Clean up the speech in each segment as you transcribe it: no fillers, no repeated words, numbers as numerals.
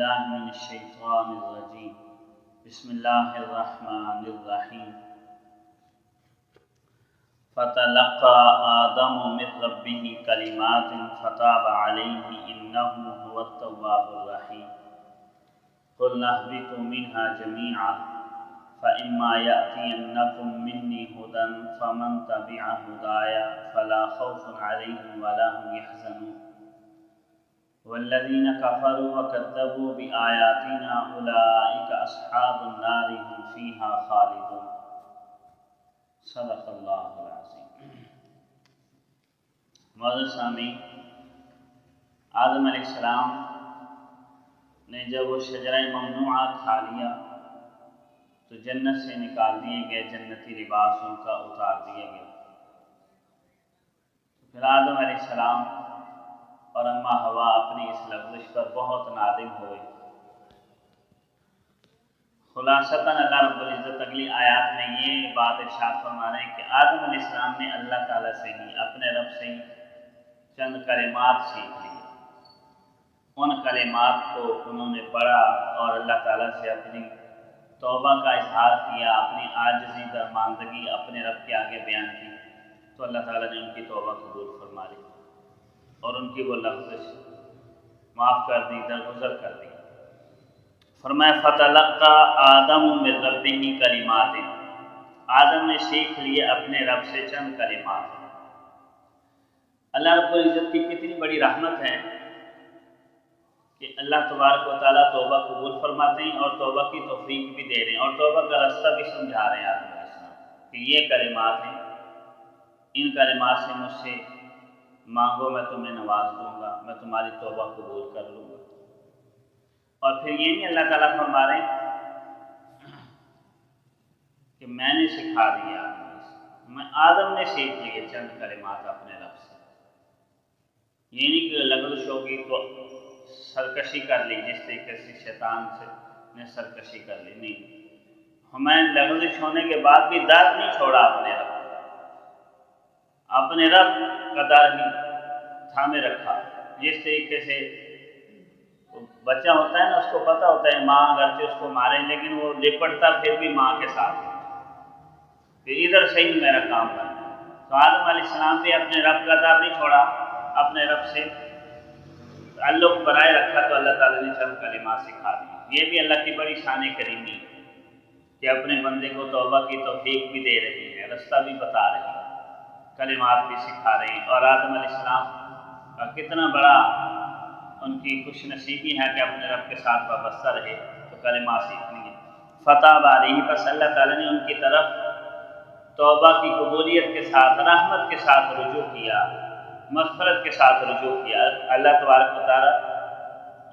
باللہ من الشیطان الرجیم بسم اللہ الرحمن الرحیم فتلقى آدم من ربه کلمات فتاب علیہ انہ هو التواب الرحیم قلنا اهبطوا منها جميعا فإما يأتينكم مني هدى فمن تبع هدايا فلا خوف عليهم ولا هم يحزنون والذين كفروا وكذبوا بآياتنا أولئك أصحاب النار هم فيها خالدون صدق اللہ العظیم۔ معزز سامعین، آدم علیہ السلام نے جب وہ شجرہ ممنوعہ کھا لیا تو جنت سے نکال دیے گئے، جنتی لباس ان کا اتار دیا گیا۔ پھر آدم علیہ السلام اور اماں حوا اپنی اس لغزش پر بہت نادم ہوئے۔ خلاصتاً اللہ رب العزت اگلی آیات میں یہ بات ارشاد فرما رہے ہیں کہ آدم علیہ السلام نے اللہ تعالیٰ سے ہی، اپنے رب سے ہی چند کلمات سیکھ لیے۔ ان کلمات کو انہوں نے پڑھا اور اللہ تعالیٰ سے اپنی توبہ کا اظہار کیا، اپنی عاجزی درماندگی اپنے رب کے آگے بیان کی، تو اللہ تعالیٰ نے ان کی توبہ قبول فرما لی اور ان کی وہ لغزش معاف کر دی، درگزر کر دی۔ فرمایا فتلقى آدم من ربه کلمات، آدم نے سیکھ لیے اپنے رب سے چند کلمات۔ اللہ رب العزت کی کتنی بڑی رحمت ہے کہ اللہ تبارک و تعالیٰ توبہ قبول فرماتے ہیں اور توبہ کی توفیق بھی دے رہے ہیں اور توبہ کا راستہ بھی سمجھا رہے ہیں آدم علیہ السلام کہ یہ کلمات ہیں، ان کلمات سے مجھ سے مانگو، میں تمہیں نواز دوں گا، میں تمہاری توبہ قبول کر لوں گا۔ اور پھر یہ نہیں اللہ تعالیٰ فرما رہے ہیں کہ میں نے سکھا دیا، آدم نے سیکھ لیے چند کلمات اپنے رب سے۔ یہ نہیں کہ لغزش ہوگی تو سرکشی کر لی، جس طریقے سے شیطان سے نے سرکشی کر لی، نہیں، ہمیں لغزش ہونے کے بعد بھی در نہیں چھوڑا اپنے رب کا در ہی تھامے رکھا۔ جس طریقے سے بچہ ہوتا ہے نا، اس کو پتہ ہوتا ہے ماں اگرچہ اس کو مارے لیکن وہ لپٹتا پھر بھی ماں کے ساتھ، پھر ادھر سے ہی میرا کام کرنا۔ تو آدم علیہ السلام بھی اپنے رب کا در نہیں چھوڑا، اپنے رب سے تعلق بنائے رکھا، تو اللہ تعالیٰ نے چند کلمات سکھا دی۔ یہ بھی اللہ کی بڑی شان کریمی ہے کہ اپنے بندے کو توبہ کی توفیق بھی دے رہی ہے، راستہ بھی بتا رہی ہے، کلمات بھی سکھا رہی ہیں۔ اور آدم علیہ السلام کا کتنا بڑا ان کی خوش نصیبی ہے کہ اپنے رب کے ساتھ وابستہ رہے، تو کلمات سیکھ لیے۔ فتح علیہ، پس اللہ تعالیٰ نے ان کی طرف توبہ کی قبولیت کے ساتھ، رحمت کے ساتھ رجوع کیا، مغفرت کے ساتھ رجوع کیا۔ اللہ تبارک و تعالیٰ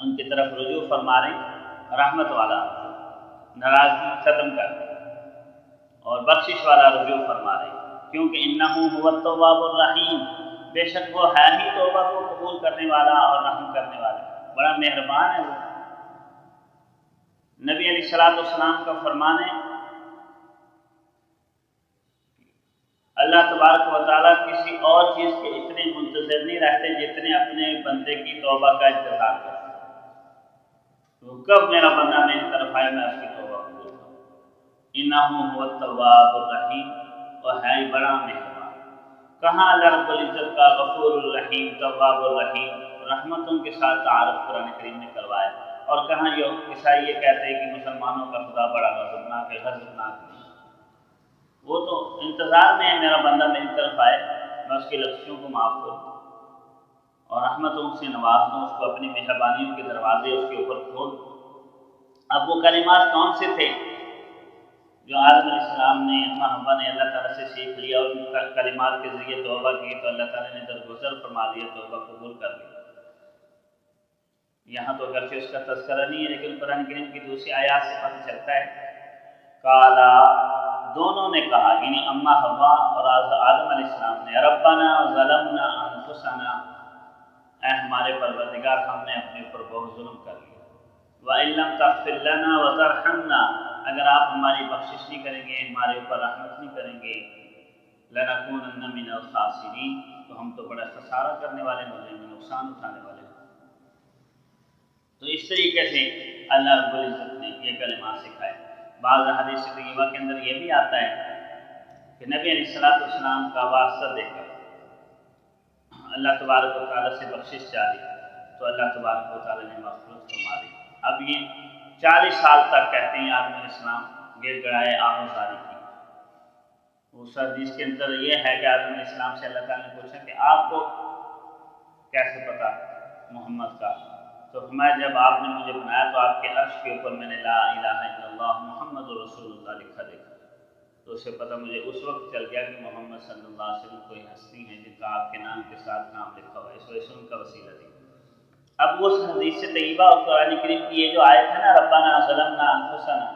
ان کی طرف رجوع فرما رہے ہیں، رحمت والا ناراضگی ختم کر اور بخشش والا رجوع فرما رہے ہیں، کیونکہ انہ هو التواب الرحیم، بے شک وہ ہے ہی توبہ کو قبول کرنے والا اور رحم کرنے والا، بڑا مہربان ہے وہ۔ نبی علیہ السلام کا فرمان ہے، اللہ تبارک و تعالیٰ کسی اور چیز کے اتنے منتظر نہیں رہتے جتنے اپنے بندے کی توبہ کا انتظار کرتے ہیں۔ تو کب میرا بندہ میری طرف آئے میں اس کی توبہ قبول کروں۔ انہ هو التواب الرحیم، اور ہے ہی بڑا مہربان۔ کہاں اللہ رب العزت کا غفور الرحیم، تواب الرحیم، رحمتوں کے ساتھ تعارف قرآن کریم نے کروایا، اور کہاں یہ عیسائی یہ کہتے ہیں کہ مسلمانوں کا خدا بڑا غضبناک ہے، غضبناک نہیں۔ وہ تو انتظار میں ہے میرا بندہ میری طرف آئے، میں اس کی لغزشوں کو معاف کروں اور رحمتوں سے نواز دوں، اس کو اپنی مہربانیوں کے دروازے اس کے اوپر کھول دوں۔ اب وہ کلمات کون سے تھے جو آدم علیہ السلام نے، اماں حوا نے اللہ تعالیٰ سے سیکھ لیا اور ان کلمات کے ذریعے توبہ کی، تو اللہ تعالیٰ نے درگزر فرما دیا، توبہ قبول کر لی۔ یہاں تو اگرچہ اس کا تذکرہ نہیں ہے لیکن قرآن کریم کی دوسری آیات سے پتہ چلتا ہے، کالا، دونوں نے کہا، یعنی اماں حوا اور آدم علیہ السلام نے، ربنا ظلمنا انفسنا، اے ہمارے پروردگار ہم نے اپنے اوپر بہت ظلم کر لیا، وَإِن لَّمْ تَغْفِرْ لَنَا وَتَرْحَمْنَا، اگر آپ ہماری بخشش نہیں کریں گے، ہمارے اوپر رحمت نہیں کریں گے، لَنَكُونَنَّ مِنَ الْخَاسِرِينَ، تو ہم تو بڑا خسارہ کرنے والے ہو جائیں گے، نقصان اٹھانے والے ہوں۔ تو اس طریقے سے اللہ رب العزت نے یہ کلمات سکھائے۔ بعض حدیث طیبہ کے اندر یہ بھی آتا ہے کہ نبی علیہ الصلوۃ والسلام کا واسطہ دے کر اللہ تبارک و تعالیٰ سے بخشش چاہی تو اللہ تبارک و تعالیٰ نے مغفرت فرما دی۔ اب یہ 40 سال تک کہتے ہیں آدم علیہ السلام گر گڑائے آہوزاری کی۔ اس حدیث کے اندر یہ ہے کہ آدم علیہ السلام سے اللہ تعالیٰ نے پوچھا کہ آپ کو کیسے پتا محمد کا؟ تو فرمایا جب آپ نے مجھے بنایا تو آپ کے عرش کے اوپر میں نے لا الہ الا اللہ محمد رسول اللہ لکھا دیکھا، تو اس سے پتہ مجھے اس وقت چل گیا کہ محمد صلی اللہ علیہ وسلم کوئی ہستی ہیں جن کا آپ کے نام کے ساتھ نام لکھا ہوا ہے، اس وجہ سے ان کا وسیلہ دی۔ اب اس حدیث سے طیبہ اور قرآن کریم کی یہ جو آیت ہے نا ربنا ظلمنا انفسنا،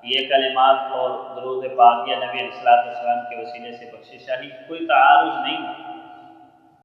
یہ کلمات اور درود پاک یا نبی علیہ الصلوۃ والسلام کے وسیلے سے بخشش شاہی کوئی تعارض نہیں ہے،